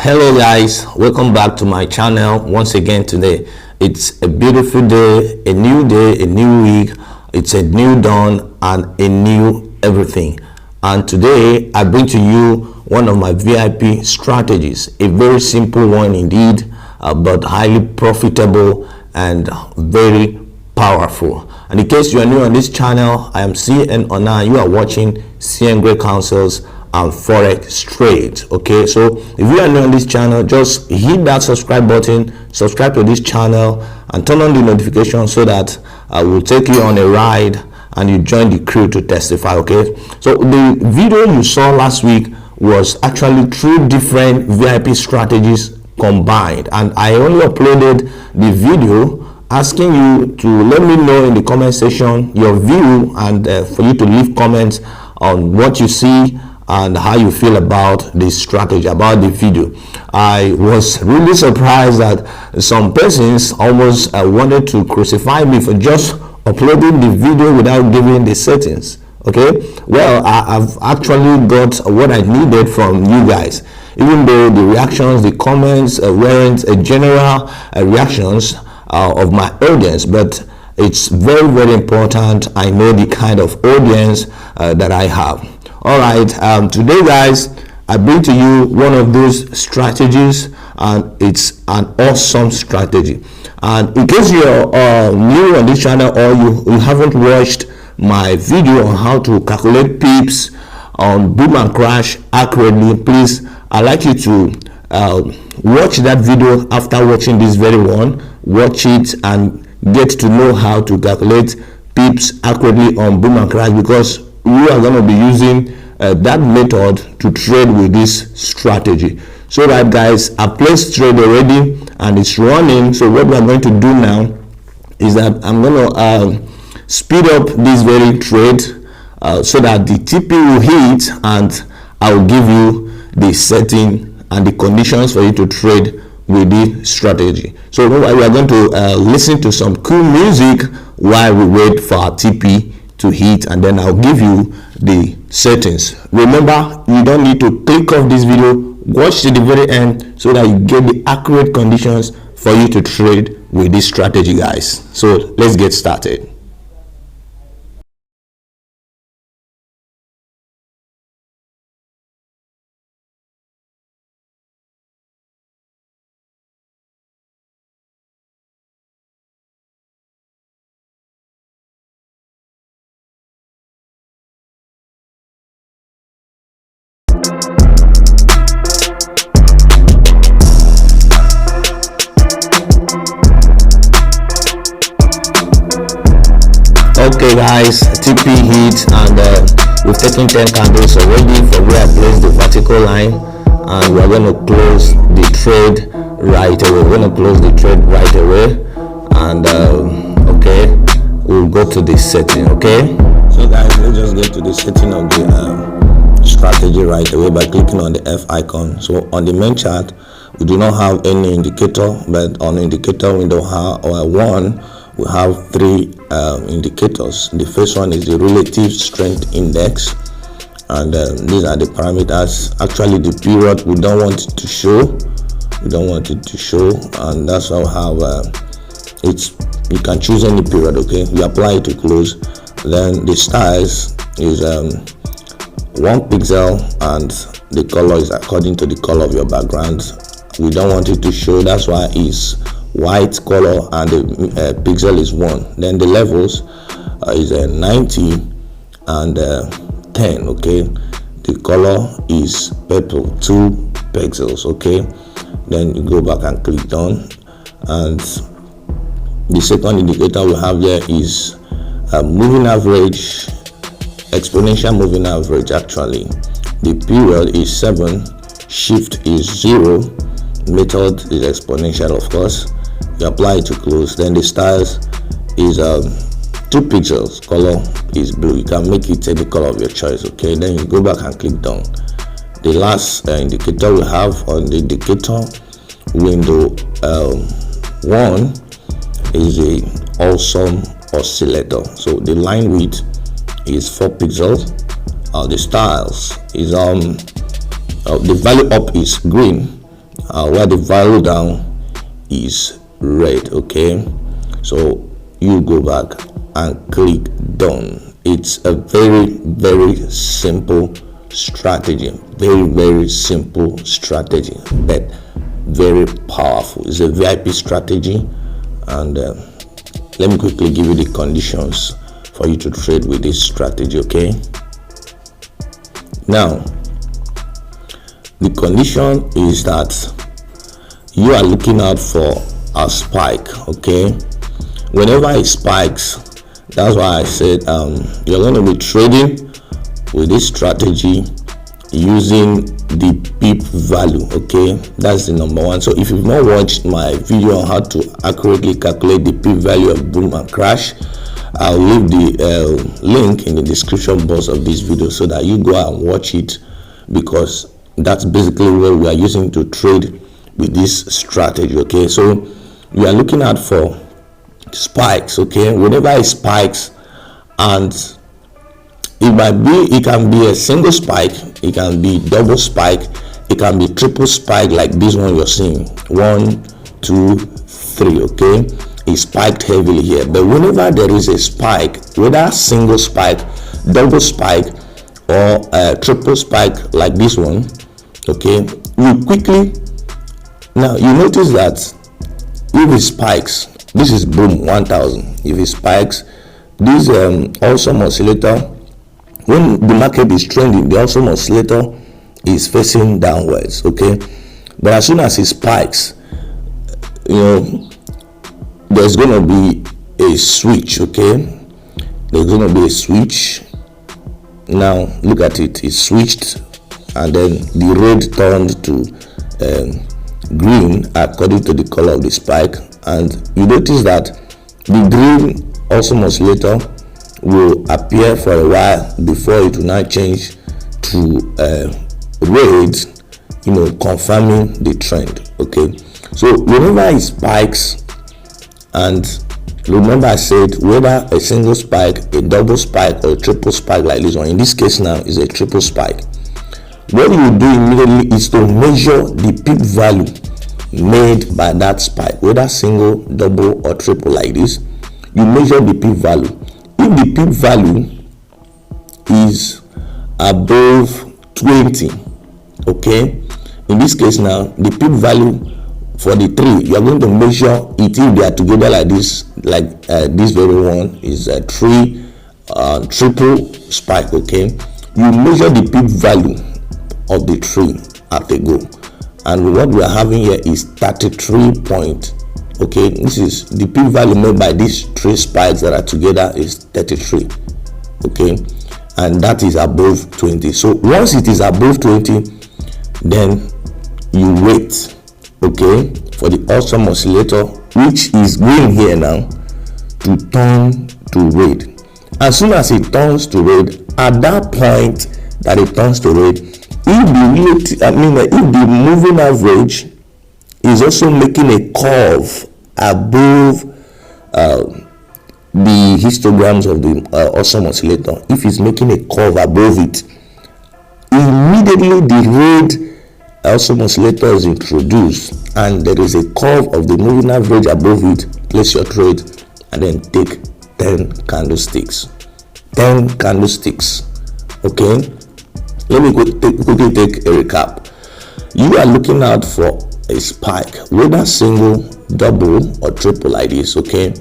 Hello guys, welcome back to my channel once again. Today it's a beautiful day, a new week. It's a new dawn and a new everything. And today I bring to you one of my VIP strategies, a very simple one indeed, but highly profitable and very powerful. And in case you are new on this channel, I am CN Ona. You are watching CN Great Counsels and Forex trades. Okay, so if you are new on this channel, just hit that subscribe button, subscribe to this channel, and turn on the notification so that I will take you on a ride and you join the crew to testify. Okay, so the video you saw last week was actually 3 different VIP strategies combined, and I only uploaded the video asking you to let me know in the comment section your view, and for you to leave comments on what you see and how you feel about this strategy, about the video. I was really surprised that some persons almost wanted to crucify me for just uploading the video without giving the settings. Okay, well, I've actually got what I needed from you guys, even though the reactions, the comments weren't a general reactions of my audience, but it's very, very important. I know the kind of audience that I have. All right, today guys, I bring to you one of those strategies, and it's an awesome strategy. And in case you're new on this channel, or you haven't watched my video on how to calculate pips on boom and crash accurately, please, I'd like you to watch that video after watching this very one. Watch it and get to know how to calculate pips accurately on boom and crash, because we are going to be using that method to trade with this strategy. So that guys, I placed trade already and it's running. So what we are going to do now is that I'm going to speed up this very trade so that the TP will hit, and I will give you the setting and the conditions for you to trade with this strategy. So we are going to listen to some cool music while we wait for our TP to hit, and then I'll give you the settings. Remember, you don't need to click off this video, watch to the very end so that you get the accurate conditions for you to trade with this strategy, guys. So let's get started. Okay guys, TP hit, and we've taken 10 candles already from where I placed the vertical line, and we're going to close the trade right away. We're going to close the trade right away, and okay, we'll go to the setting. Okay, so guys, let's just get to the setting of the strategy right away by clicking on the F icon. So on the main chart, we do not have any indicator, but on indicator window one, we have 3 indicators. The first one is the relative strength index, and these are the parameters. Actually, the period we don't want it to show. We don't want it to show, and that's how we have it's. You can choose any period. Okay, you apply it to close. Then the styles is 1 pixel, and the color is according to the color of your background. We don't want it to show. That's why it's white color, and the pixel is 1. Then the levels is 90 and 10. Okay, the color is purple, 2 pixels. Okay, then you go back and click done, and the second indicator we have here is moving average, exponential moving average. Actually, the period is 7, shift is 0, method is exponential, of course. You apply it to close. Then the styles is 2 pixels, color is blue. You can make it any color of your choice. Okay, then you go back and click done. The last indicator we have on the indicator window 1 is a awesome oscillator. So the line width is 4 pixels. The styles is the value up is green, where the value down is red. Okay, so you go back and click done. It's a very simple strategy, very simple strategy, but very powerful. It's a VIP strategy, and let me quickly give you the conditions for you to trade with this strategy. Okay, now the condition is that you are looking out for a spike. Okay, whenever it spikes, that's why I said you're going to be trading with this strategy using the pip value. Okay, that's the number one. So if you've not watched my video on how to accurately calculate the pip value of boom and crash, I'll leave the link in the description box of this video so that you go and watch it, because that's basically what we are using to trade with this strategy. Okay, so we are looking out for spikes. Okay, whenever it spikes, and it can be a single spike, it can be double spike, it can be triple spike like this one you're seeing. 1, 2, 3. Okay, it spiked heavily here. But whenever there is a spike, whether single spike, double spike, or triple spike like this one, okay, you quickly, now you notice that if it spikes, this is boom 1000. If it spikes, this awesome oscillator, when the market is trending, the awesome oscillator is facing downwards. Okay, but as soon as it spikes, you know, there's gonna be a switch. Okay, there's gonna be a switch. Now look at it, it switched, and then the red turned to green according to the color of the spike. And you notice that the green awesome oscillator will appear for a while before it will now change to red, you know, confirming the trend. Okay, so whenever it spikes, and remember I said whether a single spike, a double spike, or a triple spike like this one, in this case now is a triple spike, what you do immediately is to measure the peak value made by that spike, whether single, double, or triple like this. You measure the peak value. If the peak value is above 20, okay, in this case now the peak value for the three, you are going to measure it if they are together like this, like this very one is a triple spike. Okay, you measure the peak value of the tree at a go, and what we are having here is 33 point. Okay, this is the peak value made by these three spikes that are together is 33. Okay, and that is above 20. So once it is above 20, then you wait, okay, for the awesome oscillator, which is green here now, to turn to red. As soon as it turns to red, at that point that it turns to red, if the moving average is also making a curve above the histograms of the awesome oscillator, if it's making a curve above it, immediately the red awesome oscillator is introduced and there is a curve of the moving average above it, place your trade and then take 10 candlesticks. 10 candlesticks. Okay, let me quickly take a recap. You are looking out for a spike, whether single, double, or triple like this. Okay,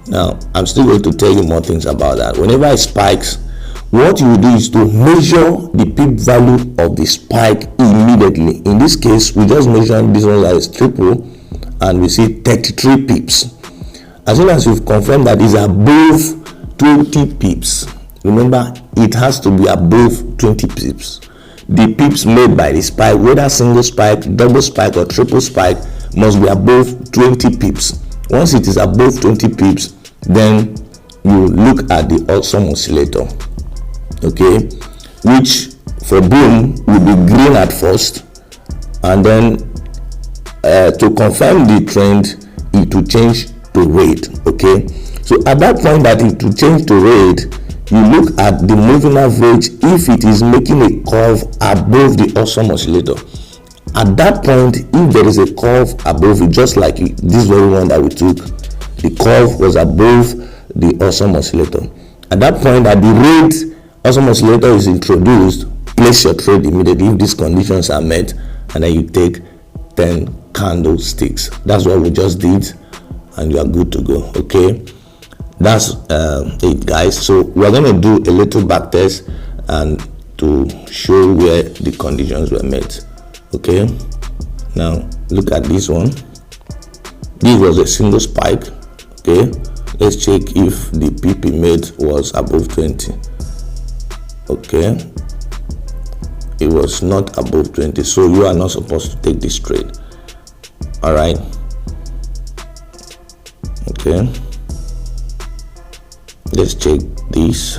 now I'm still going to tell you more things about that. Whenever it spikes, what you do is to measure the peak value of the spike immediately. In this case, we just measured this one as triple and we see 33 pips. As soon as you've confirmed that it's above 20 pips, remember it has to be above 20 pips. The pips made by the spike, whether single spike, double spike, or triple spike, must be above 20 pips. Once it is above 20 pips, then you look at the awesome oscillator, okay, which for boom will be green at first, and then to confirm the trend it will change to red. Okay, so at that point that it will change to red, you look at the moving average. If it is making a curve above the awesome oscillator, At that point, if there is a curve above it, just like this very one that we took, the curve was above the awesome oscillator. At that point, at the rate awesome oscillator is introduced, place your trade immediately if these conditions are met, and then you take 10 candlesticks. That's what we just did, and you are good to go. Okay, that's it, guys. So we're going to do a little back test and to show where the conditions were met. Okay, now look at this one. This was a single spike. Okay, let's check if the PP made was above 20. Okay, it was not above 20, so you are not supposed to take this trade. All right, okay, let's check this.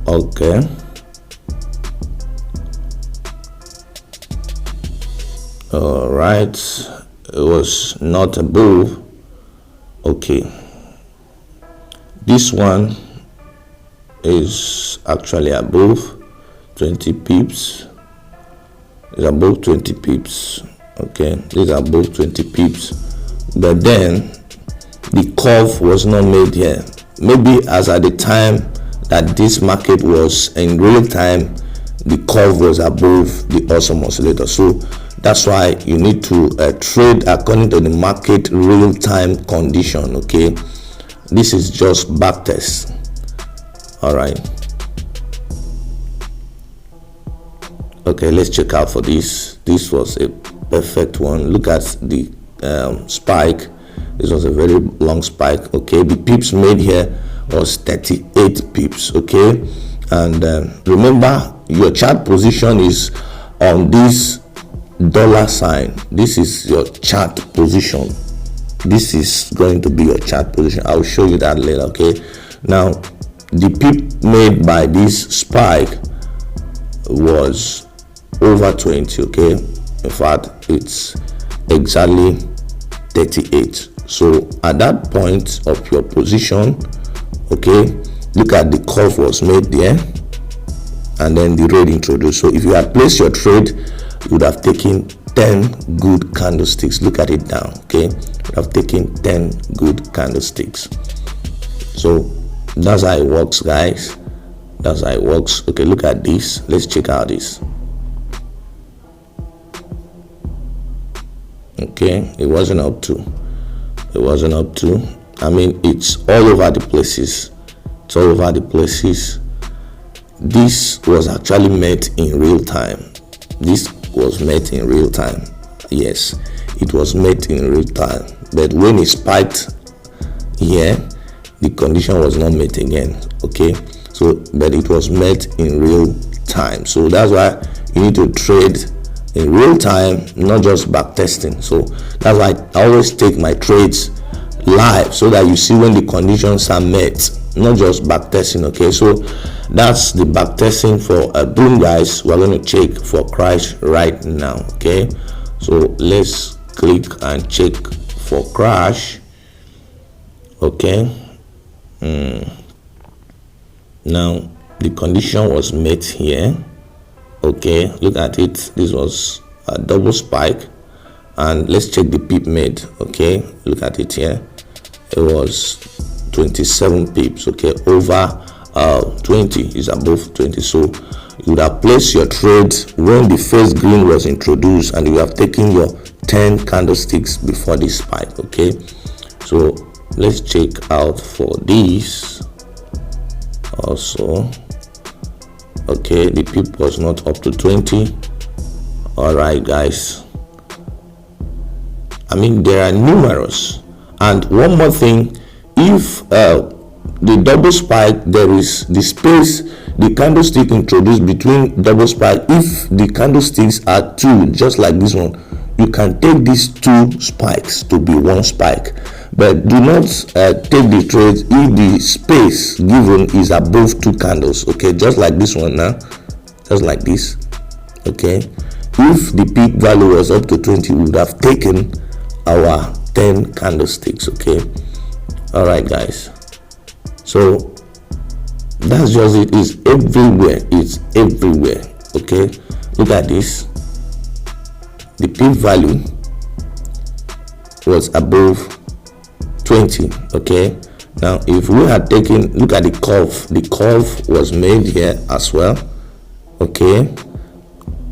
Okay, all right, it was not above. Okay, this one is actually above 20 pips. It's above 20 pips. Okay, these are above 20 pips, but then the curve was not made here. Maybe as at the time that this market was in real time, the curve was above the awesome oscillator. So that's why you need to trade according to the market real time condition. Okay, this is just back test. All right, okay, let's check out for this. This was a perfect one. Look at the spike. This was a very long spike. Okay, the pips made here was 38 pips. Okay, and remember, your chart position is on this dollar sign. This is your chart position. This is going to be your chart position. I'll show you that later. Okay, now the pip made by this spike was over 20. Okay, in fact, it's exactly 38. So at that point of your position, okay, look at the curve was made there, and then the rate introduced. So if you had placed your trade, you would have taken 10 good candlesticks. Look at it down. Okay, you have taken 10 good candlesticks. So that's how it works, guys. That's how it works. Okay, look at this. Let's check out this. Okay, it wasn't up to. It wasn't up to. I mean, it's all over the places. It's all over the places. This was actually met in real time. This was met in real time. Yes, it was met in real time. But when it spiked here, the condition was not met again. Okay, so but it was met in real time. So that's why you need to trade in real time, not just back testing. So that's why I always take my trades live, so that you see when the conditions are met, not just back testing. Okay, so that's the back testing for a boom, guys. We're going to check for crash right now. Okay, so let's click and check for crash. Okay, now the condition was met here. Okay, look at it. This was a double spike, and let's check the pip made. Okay, look at it here. It was 27 pips. Okay, over 20 is above 20. So you would have placed your trade when the first green was introduced, and you have taken your 10 candlesticks before this spike. Okay, so let's check out for this also. Okay, the pip was not up to 20. All right, guys, I mean, there are numerous. And one more thing, if the double spike, there is the space, the candlestick introduced between double spike, if the candlesticks are two, just like this one, you can take these two spikes to be one spike. But do not take the trade if the space given is above two candles. Okay, just like this one now, just like this. Okay, if the peak value was up to 20, we would have taken our 10 candlesticks. Okay, all right, guys, so that's just it. It's everywhere. It's everywhere. Okay, Look at this. The peak value was above 20. Okay, now if we had taken, look at the curve was made here as well, okay,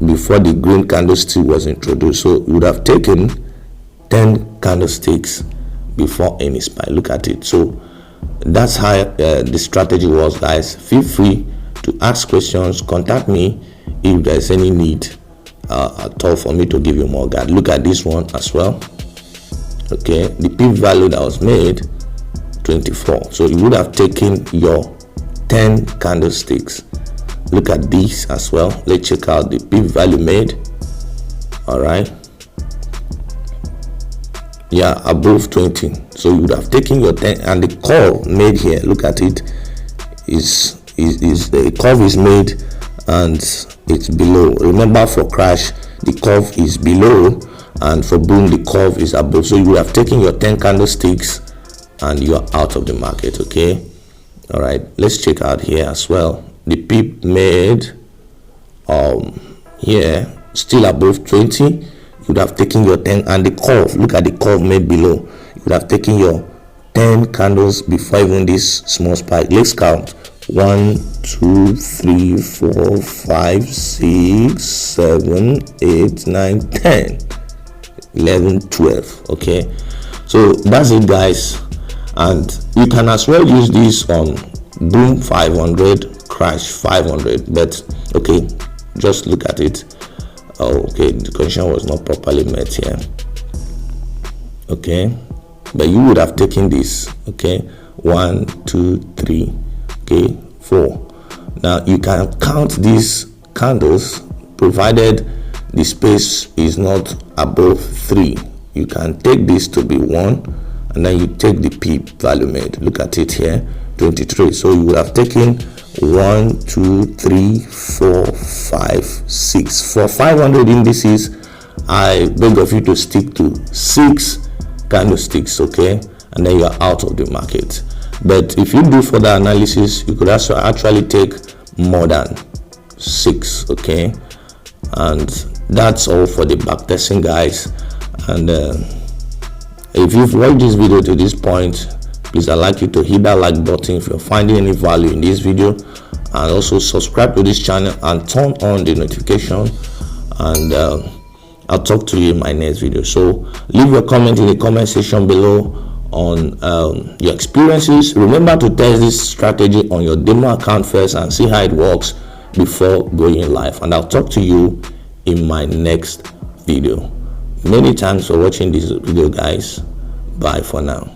before the green candlestick was introduced. So we would have taken 10 candlesticks before any spike. Look at it. So that's how the strategy was, guys. Feel free to ask questions, contact me if there's any need at all for me to give you more guide. Look at this one as well. Okay, the peak value that was made 24. So you would have taken your 10 candlesticks. Look at this as well. Let's check out the peak value made. All right, yeah, above 20. So you would have taken your 10, and the curve made here, look at it, is the curve is made and it's below. Remember, for crash the curve is below, and for boom the curve is above. So you would have taken your 10 candlesticks and you're out of the market. Okay, all right, let's check out here as well. The peak made here still above 20. You would have taken your 10, and the curve, look at the curve made below. You would have taken your 10 candles before even this small spike. Let's count. 1 2 3 4 5 6 7 8 9 10 11 12. Okay, so that's it, guys. And you can as well use this on boom 500, crash 500. But okay, just look at it. Oh, okay, the condition was not properly met here. Okay, but you would have taken this. Okay, 1 2 3, okay, 4. Now you can count these candles provided the space is not above 3. You can take this to be 1, and then you take the peak value made. Look at it here, 23. So you would have taken 1 2 3 4 5 6. For 500 indices, I beg of you to stick to 6 candlesticks, okay, and then you're out of the market. But if you do further analysis, you could also actually take more than 6. Okay, and that's all for the backtesting, guys. And if you've watched this video to this point, please, I'd like you to hit that like button if you're finding any value in this video, and also subscribe to this channel and turn on the notification. And I'll talk to you in my next video. So leave your comment in the comment section below on your experiences. Remember to test this strategy on your demo account first and see how it works before going live. And I'll talk to you in my next video. Many thanks for watching this video, guys. Bye for now.